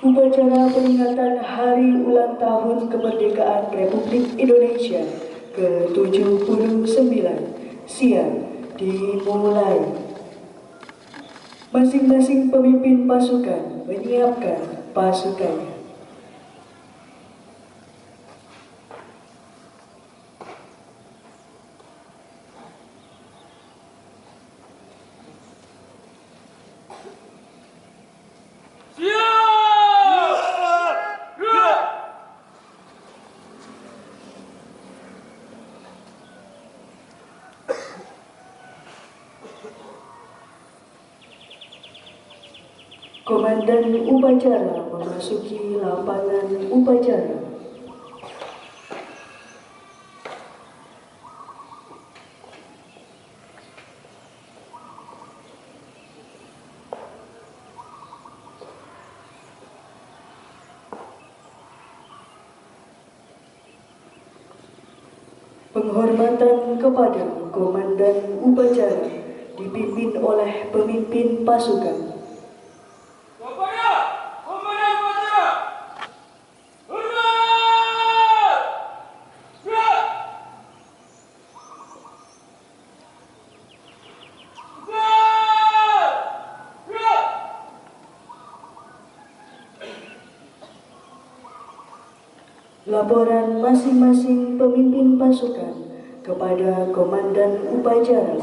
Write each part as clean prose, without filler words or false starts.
Upacara peringatan Hari Ulang Tahun Kemerdekaan Republik Indonesia ke-79 siang dimulai. Masing-masing pemimpin pasukan menyiapkan pasukannya. Komandan upacara memasuki lapangan upacara. Penghormatan kepada komandan upacara dipimpin oleh pemimpin pasukan. Laporan masing-masing pemimpin pasukan kepada komandan upacara.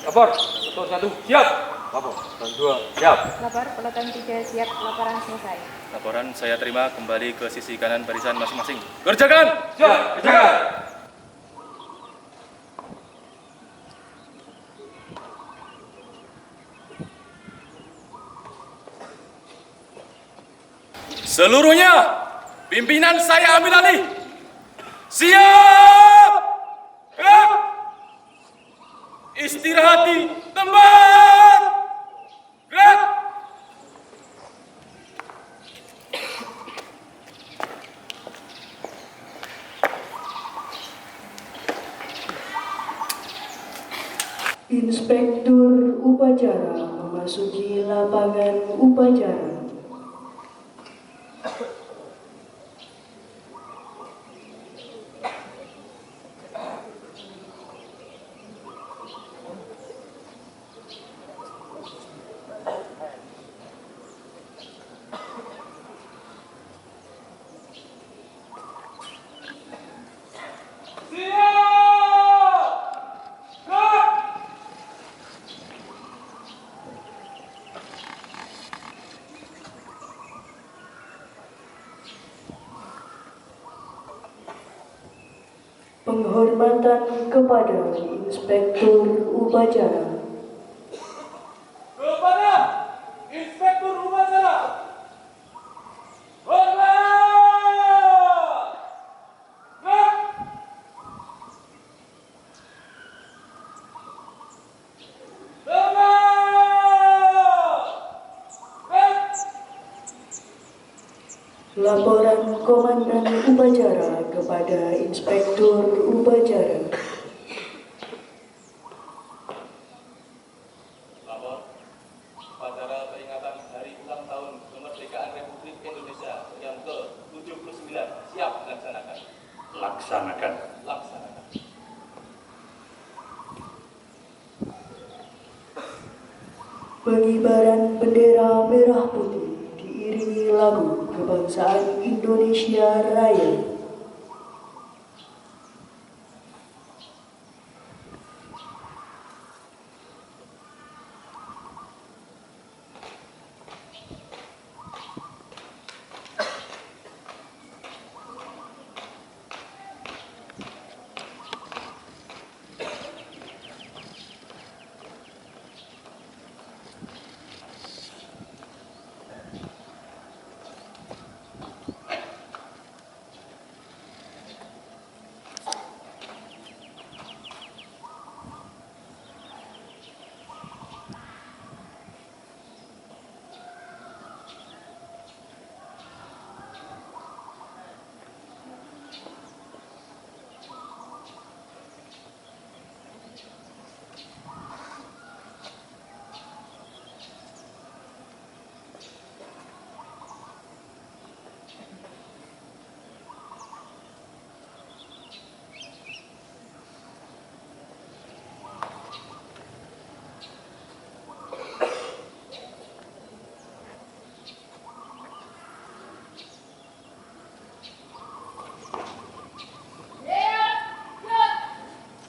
Lapor, peloton 1 siap. Lapor, peloton 2 siap. Lapor, peloton 3 siap. Laporan selesai. Laporan saya terima, kembali ke sisi kanan barisan masing-masing. Kerjakan! Siap, kerjakan! Seluruhnya, pimpinan saya ambil alih. Siap! Gerak! Istirahat di tempat! Gerak! Inspektur upacara memasuki lapangan upacara. Penghormatan kepada Inspektur upacara. Kepada Inspektur upacara. Hormat! Gerak! Hormat! Gerak! Laporan komandan upacara kepada Inspektur upacara. Lapor, upacara peringatan Hari Ulang Tahun Kemerdekaan Republik Indonesia yang ke-79 siap dilaksanakan. Laksanakan. Laksanakan. Pengibaran bendera merah putih diiringi lagu kebangsaan Indonesia Raya.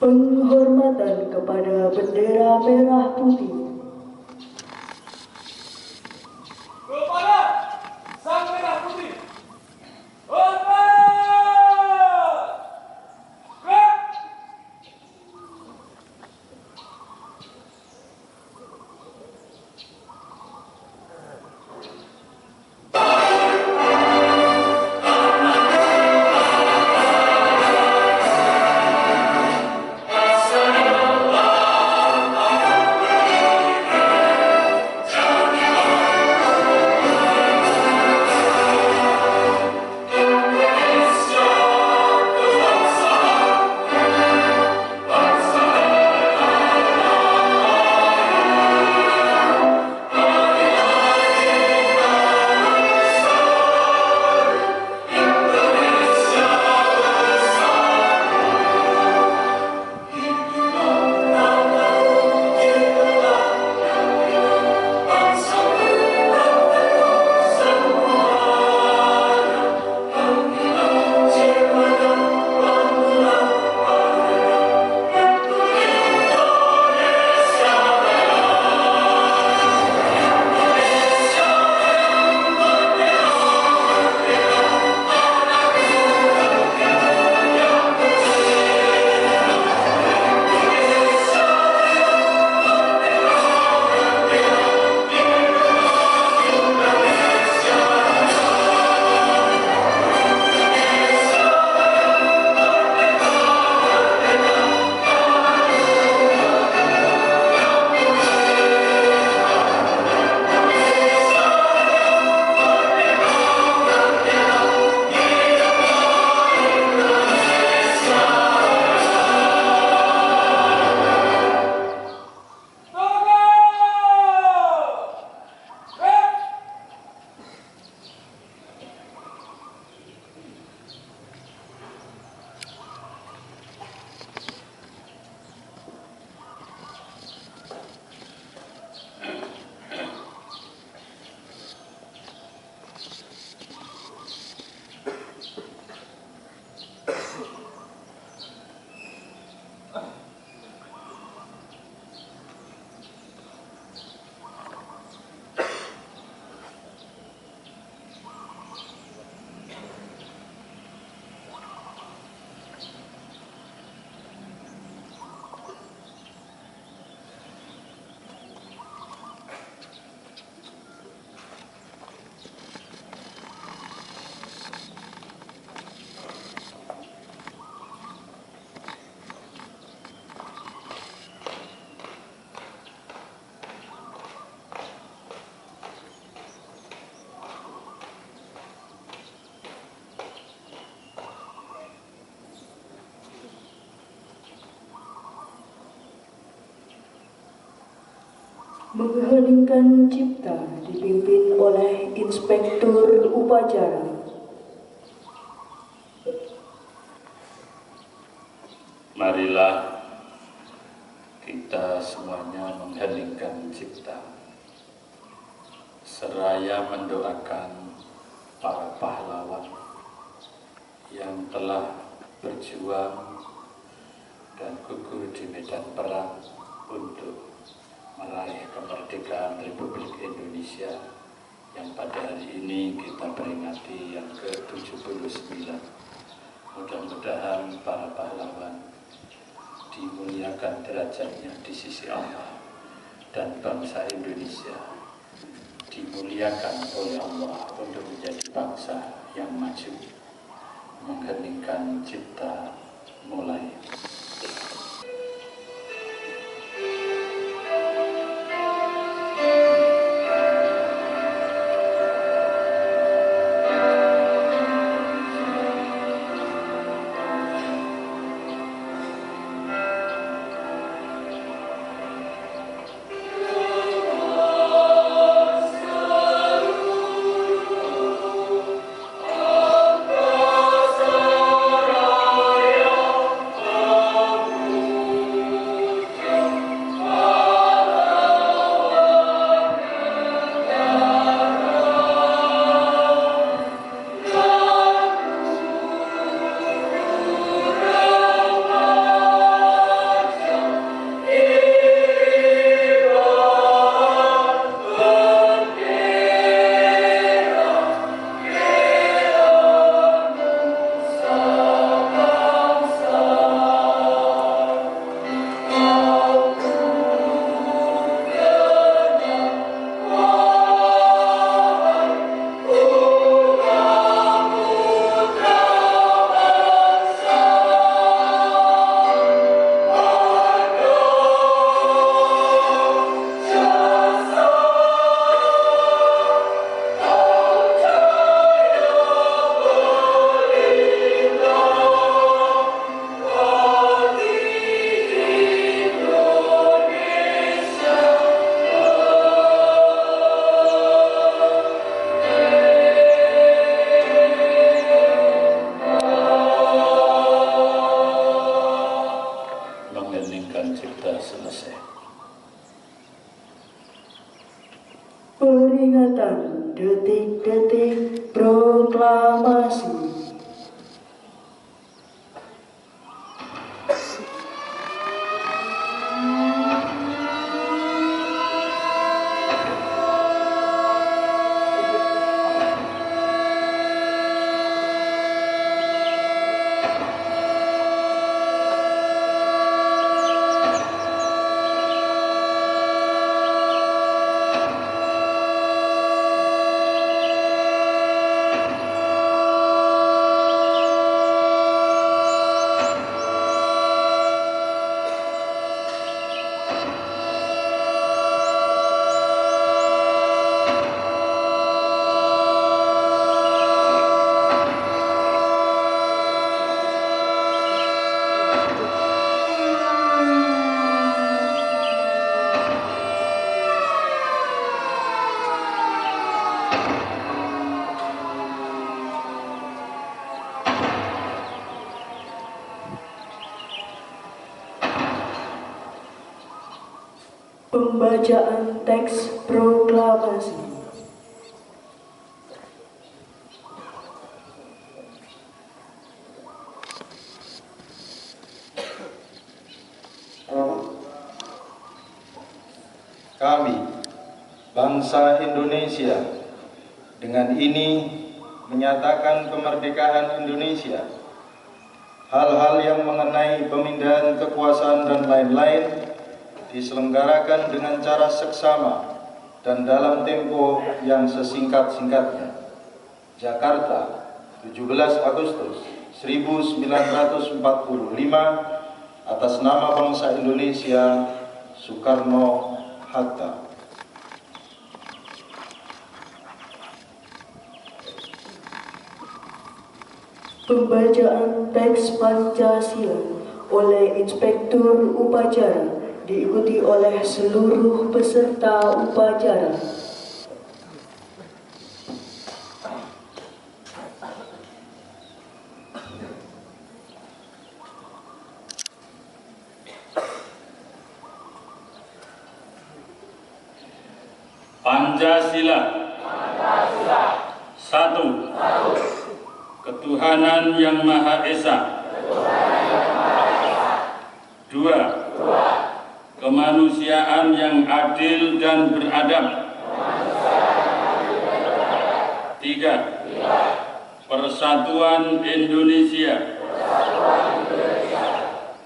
Penghormatan kepada bendera merah putih. Kepada Sang Merah Putih. Hormat! Gerak! Mengheningkan cipta dipimpin oleh Inspektur Upacara. Marilah kita semuanya mengheningkan cipta seraya mendoakan para pahlawan yang telah berjuang dan gugur di medan perang untuk meraih kemerdekaan Republik Indonesia yang pada hari ini kita peringati yang ke-79. Mudah-mudahan para pahlawan dimuliakan derajatnya di sisi Allah dan bangsa Indonesia dimuliakan oleh Allah untuk menjadi bangsa yang maju. Mengheningkan cipta mulai. Oh peringatan detik-detik proklamasi. Pembacaan teks proklamasi. Kami, bangsa Indonesia, dengan ini menyatakan kemerdekaan Indonesia. Hal-hal yang mengenai pemindahan kekuasaan dan lain-lain diselenggarakan dengan cara seksama dan dalam tempo yang sesingkat-singkatnya. Jakarta, 17 Agustus 1945, atas nama bangsa Indonesia, Soekarno-Hatta. Pembacaan teks Pancasila oleh Inspektur Upacara diikuti oleh seluruh peserta upacara. Pancasila. Satu. Ketuhanan yang Maha Esa. Dua. Kemanusiaan yang adil dan beradab. Tiga. Persatuan Indonesia.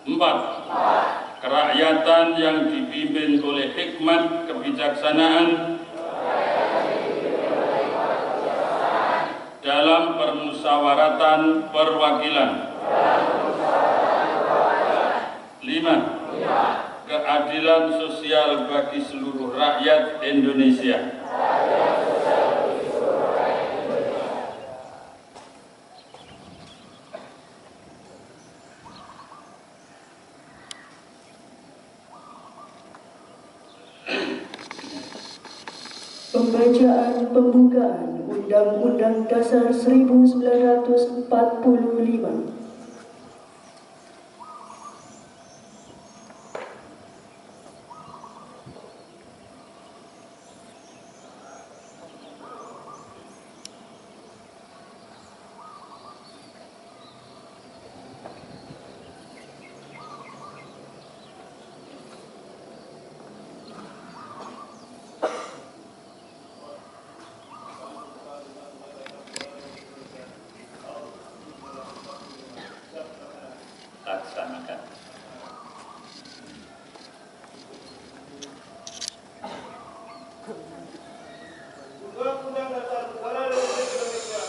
Empat. Kerakyatan yang dipimpin oleh hikmat kebijaksanaan dalam permusyawaratan perwakilan. 5. Keadilan sosial bagi seluruh rakyat Indonesia. Pembacaan pembukaan Undang-Undang Dasar 1945. Laksanakan. Undang-Undang Dasar Negara Republik Indonesia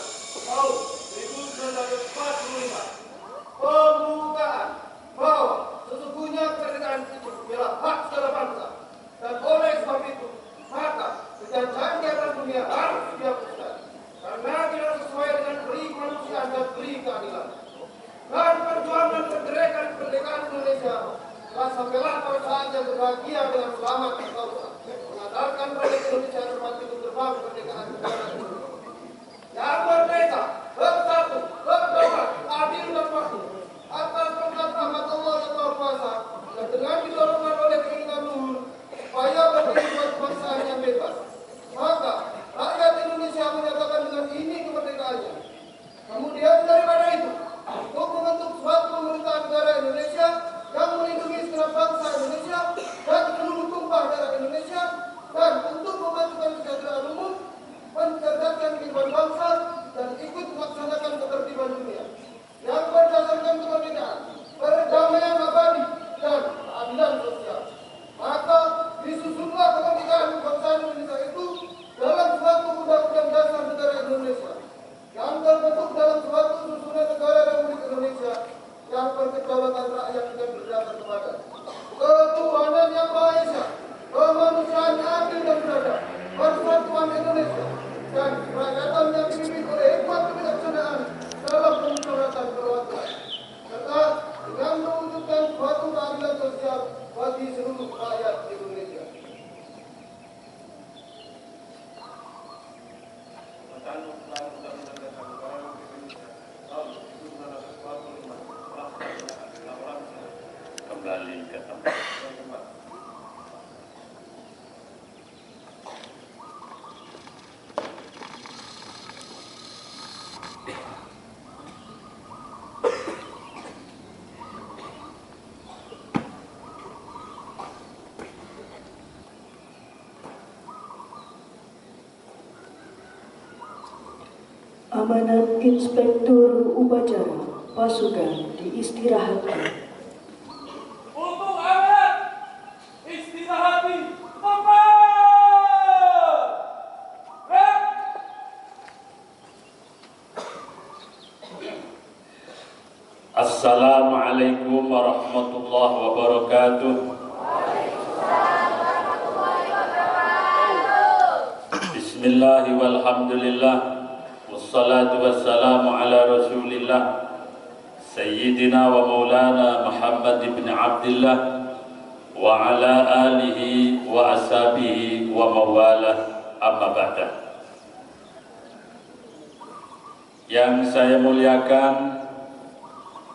tahun 1945 pembukaan bahwa sesungguhnya kemerdekaan itu ialah hak segala bangsa, dan oleh sebab itu maka kejajahan di atas dunia harus dihapuskan karena tidak sesuai dengan peri kemanusiaan dan peri keadilan. Dan perjuangan kemerdekaan Indonesia telah sampailah pada saat yang berbahagia dengan selamat dan kausa mengantarkan rakyat Indonesia tempat itu terbang kemerdekaan negara Indonesia yang merdeka, bersatu, berdaulat, adil dan makmur atas perintah rahmat Allah yang Maha Kuasa, dan dengan didorongkan oleh keinginan luhur supaya berdiri buat bangsa yang bebas, maka kesejahteraan umum, mencerdaskan kehidupan bangsa, dan ikut melaksanakan ketertiban dunia yang berdasarkan kemerdekaan, perdamaian abadi, dan keadilan sosial. Maka disusunlah kemerdekaan kebangsaan Indonesia itu dalam suatu undang-undang dasar negara Indonesia yang terbentuk dalam suatu susunan negara Republik Indonesia yang berkedaulatan rakyat dan berdasar kepada ketuhanan yang Maha Esa, kemanusiaan yang adil dan beradab, persatuan Indonesia, dan kerakyatan yang dipimpin oleh hikmat kebijaksanaan dalam pemusyawaratan perwakilan, serta dengan mewujudkan suatu keadilan sosial bagi seluruh rakyat Indonesia. Kembali ke tempat. Amanat Inspektur Upacara Pasukan diistirahatkan. Untuk amanat istirahati tempat. Rep. Assalamualaikum warahmatullahi wabarakatuh. Bismillahi walhamdulillah. Wassalatu wassalamu ala rasulillah Sayyidina wa maulana Muhammad ibn Abdullah wa ala alihi wa ashabihi wa mawalah, amma ba'da. Yang saya muliakan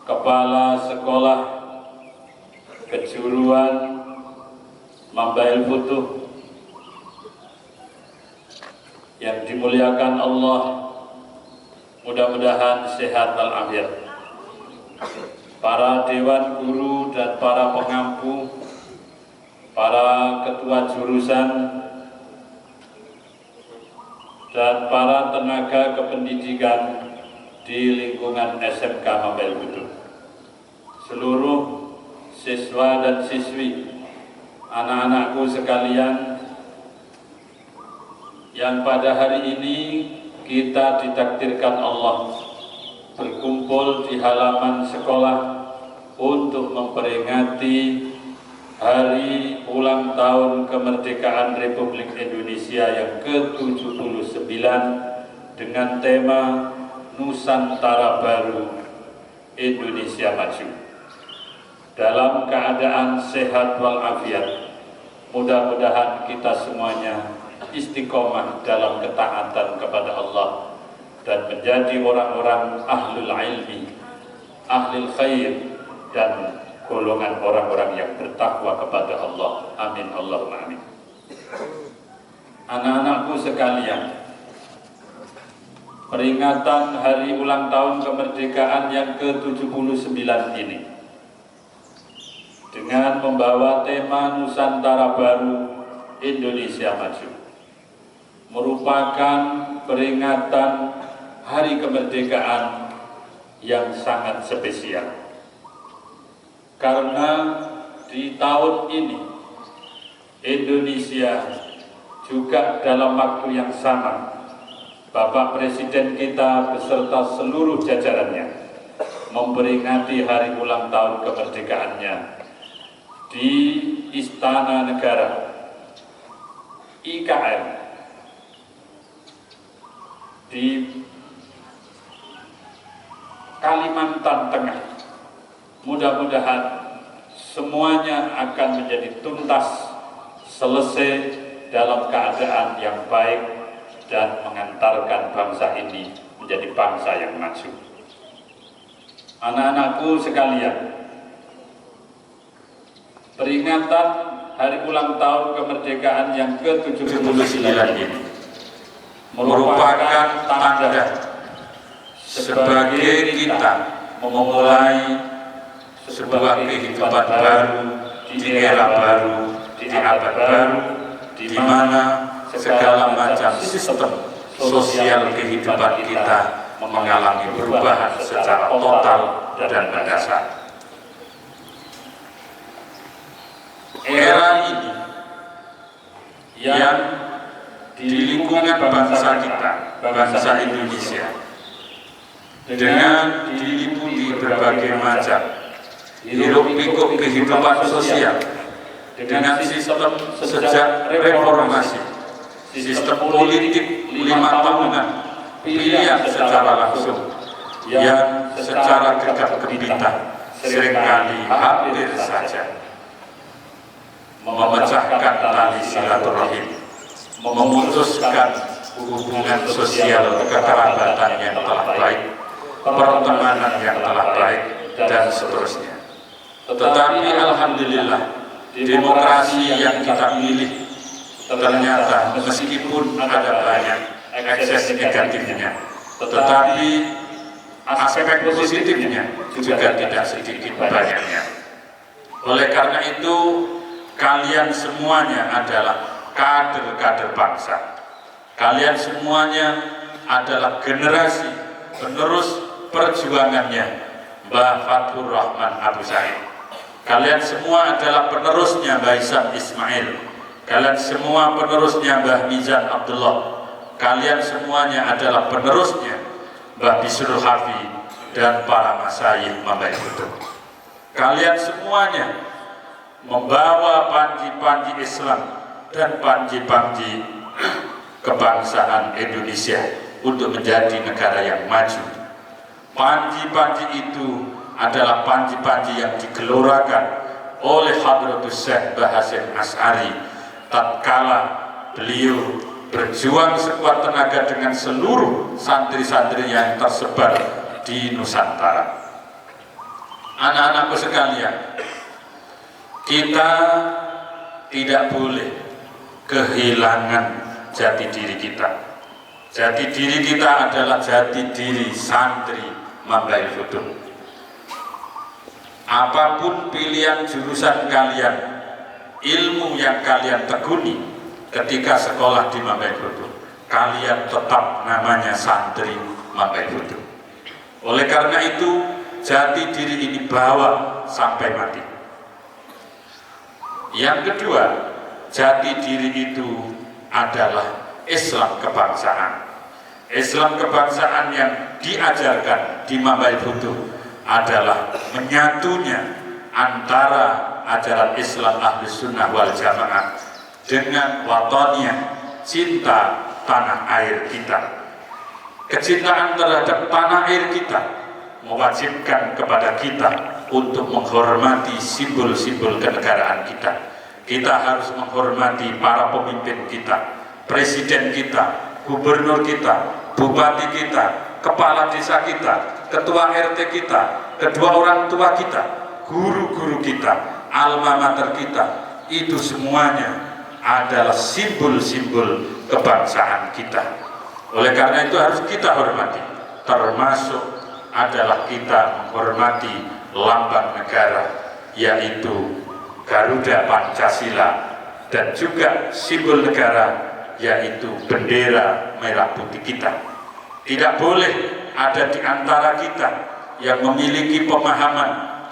Kepala Sekolah Kejuruan Mambail Futuh, yang dimuliakan Allah, mudah-mudahan sehat walafiat. Para dewan guru dan para pengampu, para ketua jurusan, dan para tenaga kependidikan di lingkungan SMK Mambail Futuh, seluruh siswa dan siswi, anak-anakku sekalian, yang pada hari ini kita ditakdirkan Allah berkumpul di halaman sekolah untuk memperingati hari ulang tahun kemerdekaan Republik Indonesia yang ke-79 dengan tema Nusantara Baru, Indonesia Maju. Dalam keadaan sehat walafiat, mudah-mudahan kita semuanya istiqomah dalam ketaatan kepada Allah dan menjadi orang-orang ahlul ilmi, ahlul khair, dan golongan orang-orang yang bertakwa kepada Allah. Amin Allahumma amin. Anak-anakku sekalian, peringatan hari ulang tahun kemerdekaan yang ke-79 ini dengan membawa tema Nusantara Baru, Indonesia Maju merupakan peringatan hari kemerdekaan yang sangat spesial, karena di tahun ini Indonesia juga dalam waktu yang sama Bapak Presiden kita beserta seluruh jajarannya memperingati hari ulang tahun kemerdekaannya di Istana Negara IKN di Kalimantan Tengah. Mudah-mudahan semuanya akan menjadi tuntas, selesai dalam keadaan yang baik dan mengantarkan bangsa ini menjadi bangsa yang maju. Anak-anakku sekalian, peringatan hari ulang tahun kemerdekaan yang ke-79 ini merupakan tanda sebagai kita memulai sebuah kehidupan baru di era baru, di abad baru, di mana segala macam sistem sosial kehidupan kita mengalami perubahan secara total dan mendasar. Era ini yang di lingkungan bangsa kita, bangsa Indonesia, dengan diliputi berbagai macam hiruk-pikuk kehidupan sosial, dengan sistem sejak reformasi, sistem politik 5 tahunan, pilihan secara langsung, yang secara gegap gempita seringkali hampir saja memecahkan tali silaturahim, memutuskan hubungan sosial kekerabatan yang telah baik, pertemanan yang telah baik, dan seterusnya. Tetapi alhamdulillah, demokrasi yang kita pilih ternyata meskipun ada banyak ekses negatifnya, tetapi aspek positifnya juga tidak sedikit banyaknya. Oleh karena itu, kalian semuanya adalah kader-kader bangsa. Kalian semuanya adalah generasi penerus perjuangannya Mbah Fathur Rahman Abu Said. Kalian semua adalah penerusnya Mbah Isam Ismail. Kalian semua penerusnya Mbah Mizan Abdullah. Kalian semuanya adalah penerusnya Mbah Bisrul Hafi dan para masyayikh Mambai Butuh. Kalian semuanya membawa panji-panji Islam dan panji-panji kebangsaan Indonesia untuk menjadi negara yang maju. Panji-panji itu adalah panji-panji yang digelorakan oleh Hadratus Syekh Mbah Hasyim Asy'ari tatkala beliau berjuang sekuat tenaga dengan seluruh santri-santri yang tersebar di Nusantara. Anak-anakku sekalian, kita tidak boleh kehilangan jati diri kita. Jati diri kita adalah jati diri santri Mambai Butuh. Apapun pilihan jurusan kalian, ilmu yang kalian tekuni ketika sekolah di Mambai Butuh, kalian tetap namanya santri Mambai Butuh. Oleh karena itu, jati diri ini bawa sampai mati. Yang kedua, jati diri itu adalah Islam kebangsaan. Islam kebangsaan yang diajarkan di Mambai Butuh adalah menyatunya antara ajaran Islam Ahlus Sunnah wal Jamaah dengan wataniyah, cinta tanah air kita. Kecintaan terhadap tanah air kita mewajibkan kepada kita untuk menghormati simbol-simbol kenegaraan kita. Kita harus menghormati para pemimpin kita, presiden kita, gubernur kita, bupati kita, kepala desa kita, ketua RT kita, kedua orang tua kita, guru-guru kita, alma mater kita. Itu semuanya adalah simbol-simbol kebangsaan kita. Oleh karena itu harus kita hormati, termasuk adalah kita menghormati lambang negara, yaitu Garuda Pancasila, dan juga simbol negara, yaitu bendera merah putih kita. Tidak boleh ada di antara kita yang memiliki pemahaman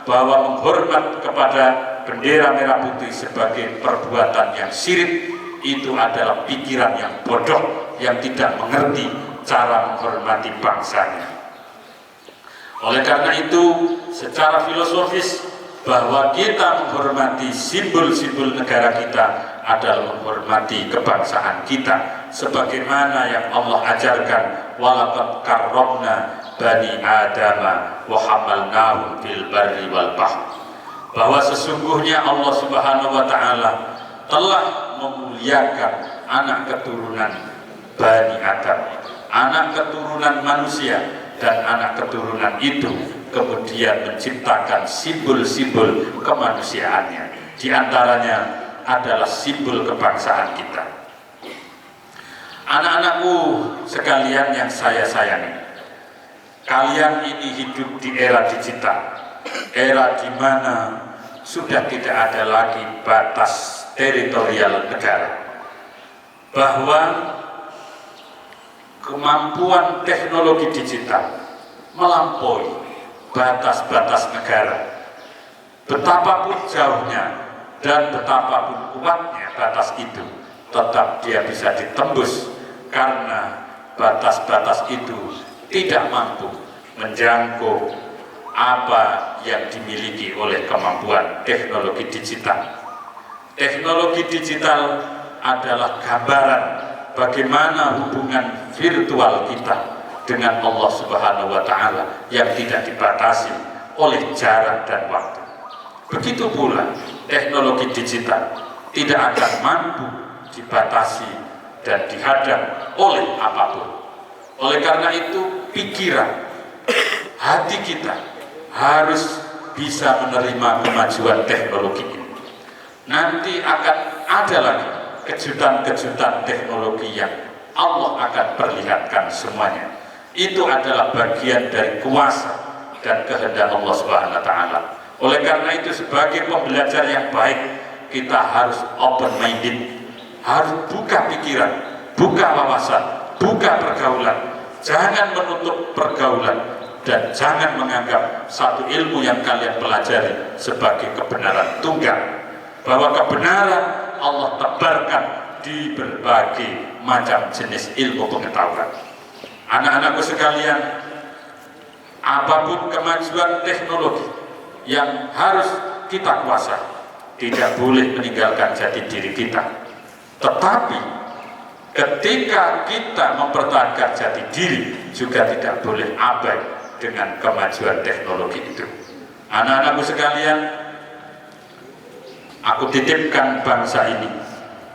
bahwa menghormat kepada bendera merah putih sebagai perbuatan yang syirik. Itu adalah pikiran yang bodoh, yang tidak mengerti cara menghormati bangsanya. Oleh karena itu, secara filosofis, bahwa kita menghormati simbol-simbol negara kita adalah menghormati kebangsaan kita, sebagaimana yang Allah ajarkan, walaqad karramna bani adama wa hamalnahum fil barri wal bahr, bahwa sesungguhnya Allah Subhanahu wa taala telah memuliakan anak keturunan Bani Adam, anak keturunan manusia, dan anak keturunan itu kemudian menciptakan simbol-simbol kemanusiaannya. Di antaranya adalah simbol kebangsaan kita. Anak-anakku sekalian yang saya sayangi, kalian ini hidup di era digital, era di mana sudah tidak ada lagi batas teritorial negara. bahwa kemampuan teknologi digital melampaui batas-batas negara. Betapapun jauhnya dan betapapun kuatnya batas itu, tetap dia bisa ditembus karena batas-batas itu tidak mampu menjangkau apa yang dimiliki oleh kemampuan teknologi digital. Teknologi digital adalah gambaran bagaimana hubungan virtual kita dengan Allah Subhanahu wa Ta'ala yang tidak dibatasi oleh jarak dan waktu. Begitu pula teknologi digital tidak akan mampu dibatasi dan dihadang oleh apapun. Oleh karena itu, pikiran, hati kita harus bisa menerima kemajuan teknologi ini. Nanti akan ada lagi kejutan-kejutan teknologi yang Allah akan perlihatkan semuanya. Itu adalah bagian dari kuasa dan kehendak Allah Subhanahu wa Ta'ala. Oleh karena itu, sebagai pembelajar yang baik, kita harus open minded, harus buka pikiran, buka wawasan, buka pergaulan. Jangan menutup pergaulan dan jangan menganggap satu ilmu yang kalian pelajari sebagai kebenaran tunggal. Bahwa kebenaran Allah tebarkan di berbagai macam jenis ilmu pengetahuan. Anak-anakku sekalian, apapun kemajuan teknologi yang harus kita kuasai, tidak boleh meninggalkan jati diri kita. Tetapi ketika kita mempertahankan jati diri, juga tidak boleh abai dengan kemajuan teknologi itu. Anak-anakku sekalian, aku titipkan bangsa ini,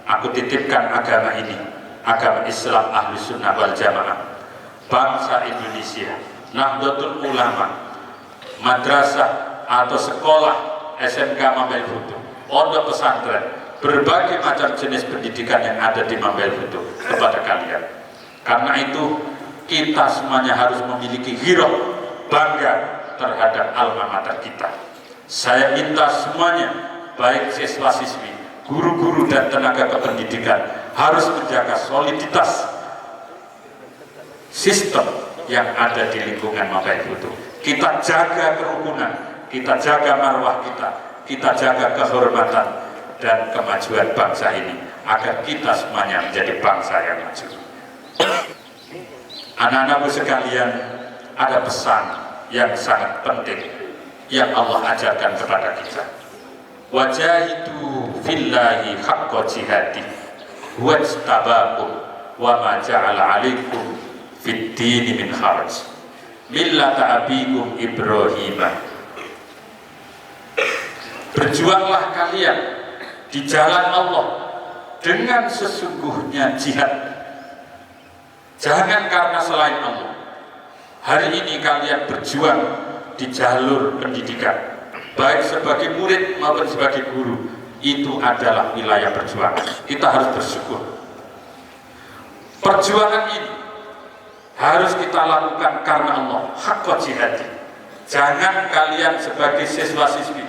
aku titipkan agama ini, agama Islam Ahlus Sunnah wal Jamaah, bangsa Indonesia, Nahdlatul Ulama, madrasah atau sekolah SMK Mambel Hutu, pondok pesantren, berbagai macam jenis pendidikan yang ada di Mambel Hutu kepada kalian. Karena itu kita semuanya harus memiliki hirauh bangga terhadap alma mater kita. Saya minta semuanya, baik siswa-siswi, guru-guru dan tenaga kependidikan, harus menjaga soliditas sistem yang ada di lingkungan Mambel Hutu. Kita jaga kerukunan, kita jaga marwah kita jaga kehormatan dan kemajuan bangsa ini, agar kita semuanya menjadi bangsa yang maju. Anak-anakku sekalian, ada pesan yang sangat penting yang Allah ajarkan kepada kita. Wajahidu fillahi haqqa jihadi wajtabakum wa ma ja'ala alaikum fid dini min haraj millata abikum Ibrahimah. Berjuanglah kalian di jalan Allah dengan sesungguhnya jihad. Jangan karena selain Allah. Hari ini kalian berjuang di jalur pendidikan, baik sebagai murid maupun sebagai guru, itu adalah wilayah perjuangan. Kita harus bersyukur. Perjuangan ini harus kita lakukan karena Allah, haqqa jihadi. Jangan kalian sebagai siswa-siswi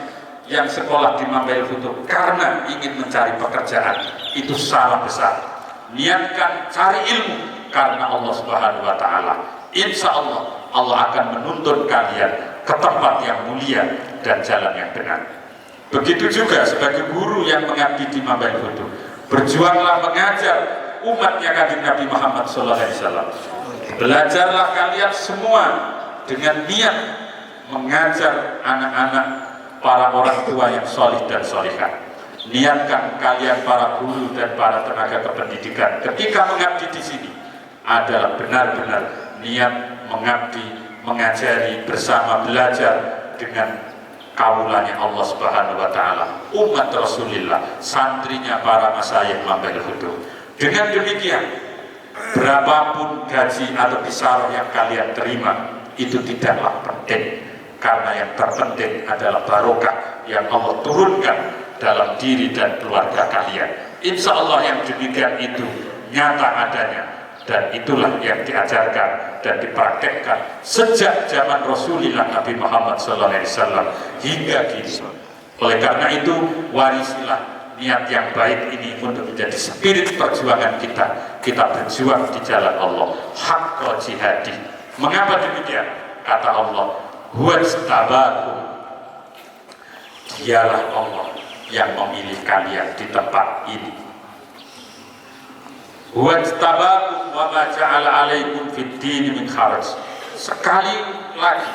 yang sekolah di Mambel Hutu karena ingin mencari pekerjaan, itu salah besar. Niatkan cari ilmu karena Allah Subhanahu wa Ta'ala. Insya Allah, Allah akan menuntun kalian ke tempat yang mulia dan jalan yang benar. Begitu juga sebagai guru yang mengabdi di Mambel Hutu, berjuanglah mengajar umatnya Kanjeng Nabi Muhammad SAW. Belajarlah kalian semua dengan niat mengajar anak-anak para orang tua yang solih dan solihah. Niatkan kalian para guru dan para tenaga kependidikan ketika mengabdi di sini adalah benar-benar niat mengabdi, mengajari bersama, belajar dengan kawulanya Allah Subhanahu wa Ta'ala, umat Rasulullah, santrinya para masyayikh Mambel Hutu. Dengan demikian, berapapun gaji atau bisaroh yang kalian terima, itu tidaklah penting. Karena yang terpenting adalah barokah yang Allah turunkan dalam diri dan keluarga kalian. Insya Allah yang demikian itu nyata adanya, dan itulah yang diajarkan dan dipraktekkan sejak zaman Rasulullah Nabi Muhammad SAW hingga kini. Oleh karena itu, warisilah niat yang baik ini untuk menjadi spirit perjuangan kita. Kita berjuang di jalan Allah, haqqa jihadi. Mengapa demikian? Kata Allah, huwajtabakum, dialah Allah yang memilih kalian di tempat ini. Huwajtabakum wa ma ja'ala alaikum fid din min kharaj. Sekali lagi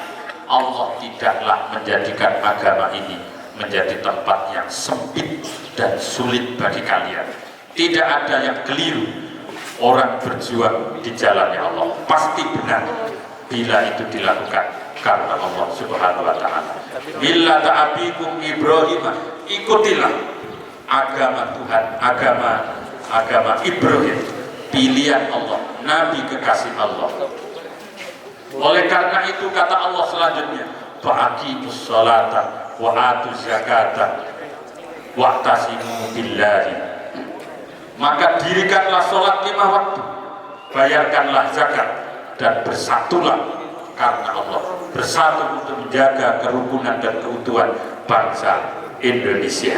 Allah tidaklah menjadikan agama ini menjadi tempat yang sempit dan sulit bagi kalian. Tidak ada yang keliru. Orang berjuang di jalannya Allah pasti benar bila itu dilakukan karena Allah Subhanahu wa taala. Millata abikum Ibrahim, ikutilah agama Tuhan, agama Ibrahim, pilihan Allah, nabi kekasih Allah. Oleh karena itu kata Allah selanjutnya, fa'aqimus sholata wa atuz zakata wa'tasimu billahi. Maka dirikanlah sholat 5 waktu, bayarkanlah zakat, dan bersatulah karena Allah, bersatu untuk menjaga kerukunan dan keutuhan bangsa Indonesia.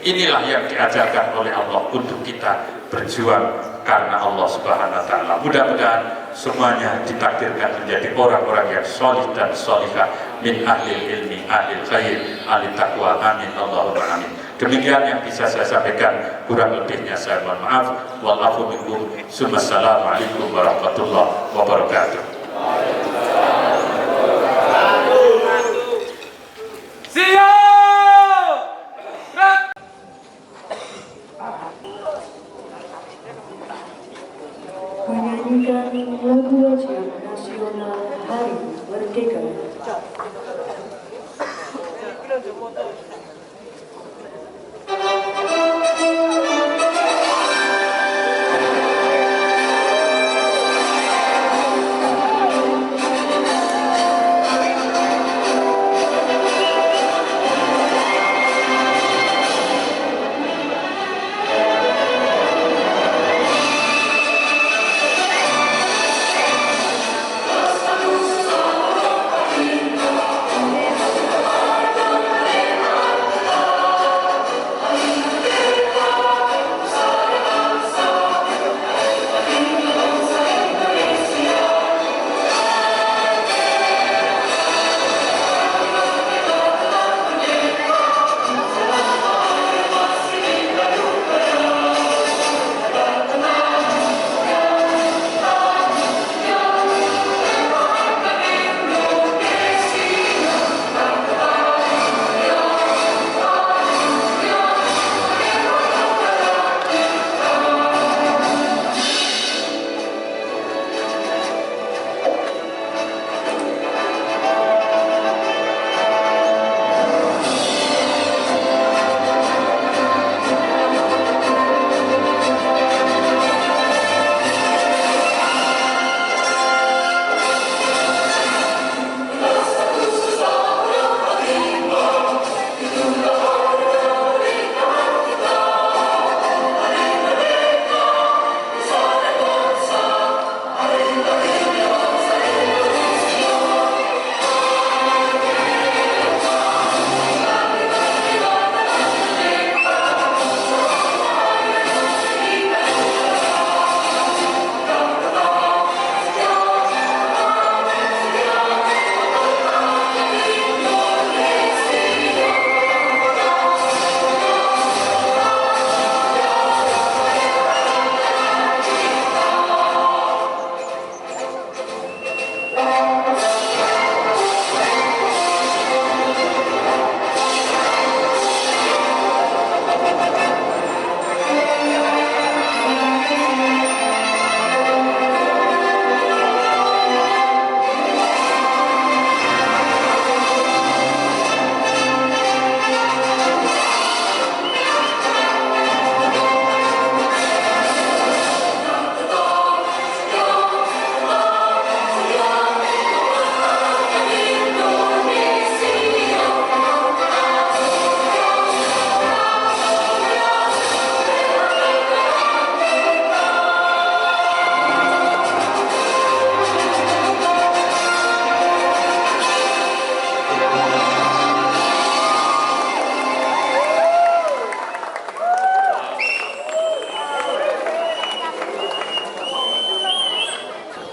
Inilah yang diajarkan oleh Allah untuk kita berjuang karena Allah Subhanahu wa taala. Mudah-mudahan semuanya ditakdirkan menjadi orang-orang yang solih dan solihah, min ahlil ilmi, ahlil khair, ahli taqwa. Amin Allahumma amin. Demikian yang bisa saya sampaikan, kurang lebihnya saya mohon maaf. Wallahu minkum. Assalamualaikum warahmatullahi wabarakatuh. Menyanyikan lagu wajib nasional Hari Merdeka.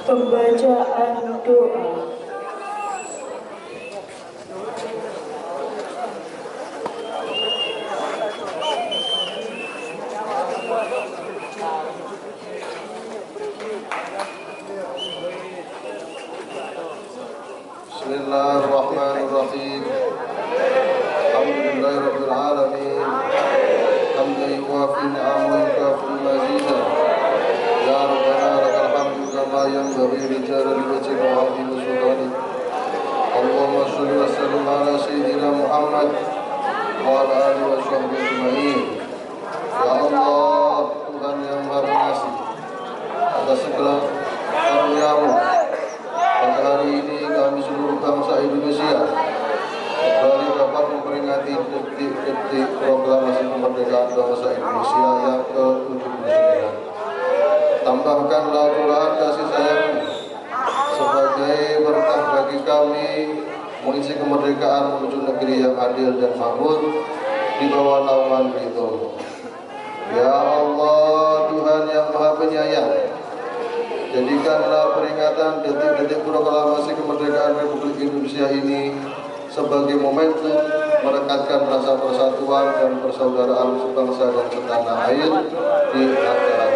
Pembacaan doa. Bismillahirrahmanirrahim. Alhamdulillahirabbil alamin. Hamdan yuwafi ni'amahu wa yukafi mazidah. Ya Rabbana lakal hamdu kama yanbaghi li jalali wajhika wa 'azimi sultanik. Allahumma shalli wa sallim ala sayyidina Muhammad wa ala alihi wa sahbihi ajma'in. Ya Allah, Tuhan yang Maha Pengasih, atas segala karunia-Mu, pada hari ini kami seluruh bangsa Indonesia kembali dapat memperingati detik-detik proklamasi kemerdekaan bangsa Indonesia yang ke-79. Tambahkanlah curahan kasih sayang sebagai berkah bagi kami mengisi kemerdekaan menuju negeri yang adil dan makmur di bawah naungan ridho. Ya Allah, Tuhan yang Maha Penyayang, jadikanlah peringatan detik-detik proklamasi kemerdekaan Republik Indonesia ini sebagai momentum merekatkan rasa persatuan dan persaudaraan sebangsa dan setanah air di antara.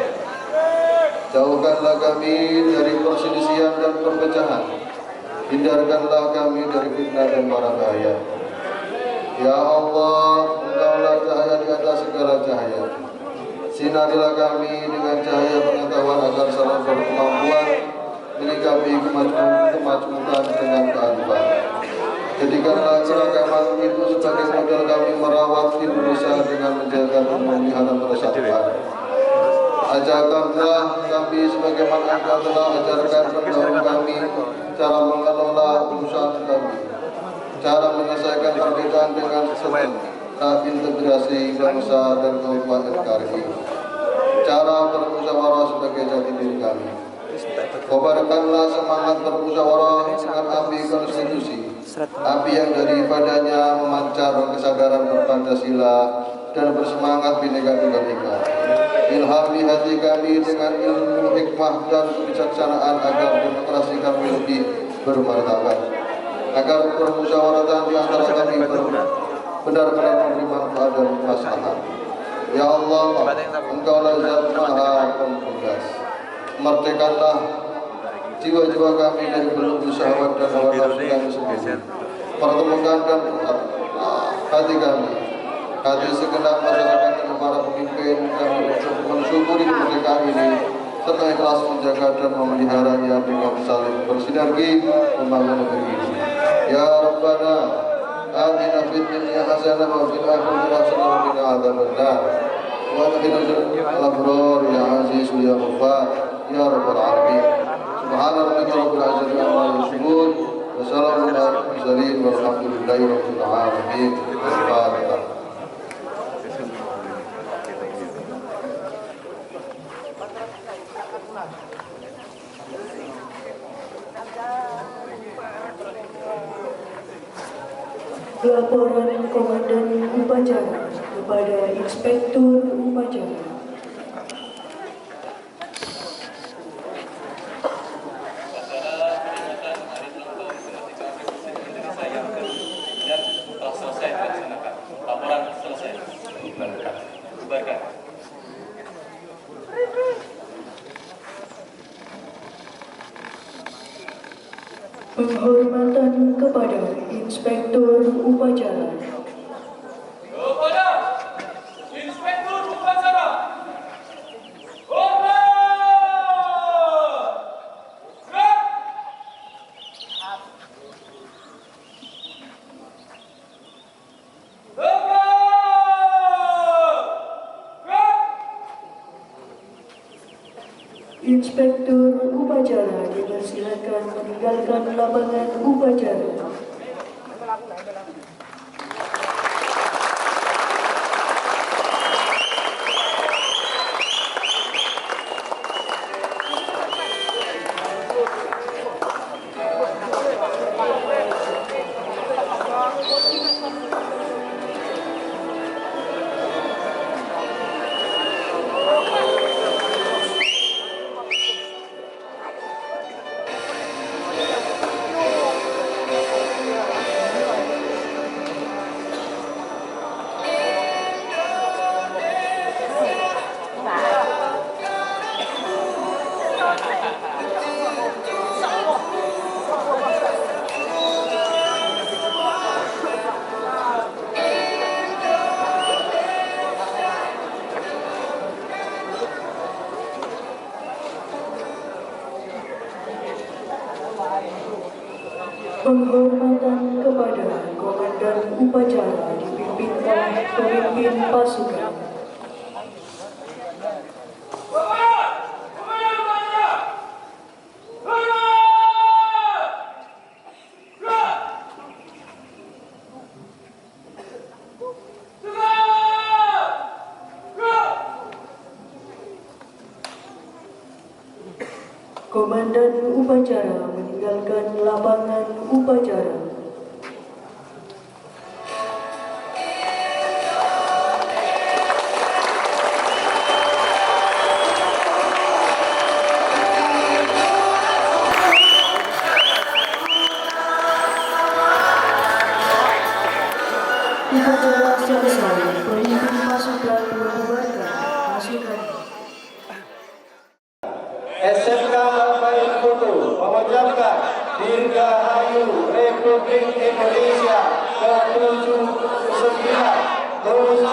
Jauhkanlah kami dari perselisihan dan perpecahan. Hindarkanlah kami dari fitnah dan mara bahaya. Ya Allah, Engkaulah cahaya di atas segala cahaya. Sinarilah kami dengan cahaya pengetahuan agar selalu berkemampuan menyikapi kemajuan dengan kearifan. Jadikanlah keragaman itu sebagai modal kami merawat Indonesia dengan menjaga dan memelihara persatuan. Ajarkanlah kami sebagaimana Engkau telah ajarkan pendahulu kami cara mengelola urusan kami, cara menyelesaikan perbedaan dengan integrasi bangsa dan kabupaten NKRI, cara bermusyawarah sebagai jati diri kami. Kobarkanlah semangat bermusyawarah dengan api konstitusi, api yang daripadanya memancar kesadaran berpancasila dan bersemangat Bhinneka Tunggal Ika. Ilhami hati kami dengan ilmu hikmah dan kebijaksanaan agar demokrasi kami lebih bermartabat, agar permusyawaratan di antara kami benar-benar memberi manfaat dan maslahat. Ya Allah, Engkaulah Zat Maha Pemungkas. Merdekakanlah jiwa-jiwa kami dari belenggu syahwat dan hawa nafsu kami sendiri. Pertemukan dan hati kami, hati segenap masyarakat dan para pemimpin kami untuk mensyukuri kemerdekaan ini serta ikhlas menjaga dan memeliharanya dengan saling bersinergi membangun negeri ini. Ya Rabbana, atina fid dunya hasanah wa fil akhirati hasanah wa qina adzabannar. Wa adkhilna al abrar ya aziz ya ghaffar ya rabbal alamin. Subhana rabbika rabbil izzati amma yasifun wa salamun alal mursalin walhamdulillahi rabbil alamin. Al-Fatihah. Laporan Komandan Upacara kepada Inspektur Upacara. Telah selesai dilaksanakan. Laporan selesai. Bubarkan. Penghormatan kepada Inspektur Upacara. Kepada Inspektur Upacara. Hormat! Gerak! Inspektur Upacara dipersilakan meninggalkan lapangan upacara. Penghormatan kepada Komandan Upacara dipimpin oleh pemimpin pasukan. Komandan upacara meninggalkan lapangan upacara. Upacara selesai, pemimpin pasukan membubarkan pasukan. SMK Baik Foto mengucapkan Dirgahayu Republik Indonesia ke-79 lulus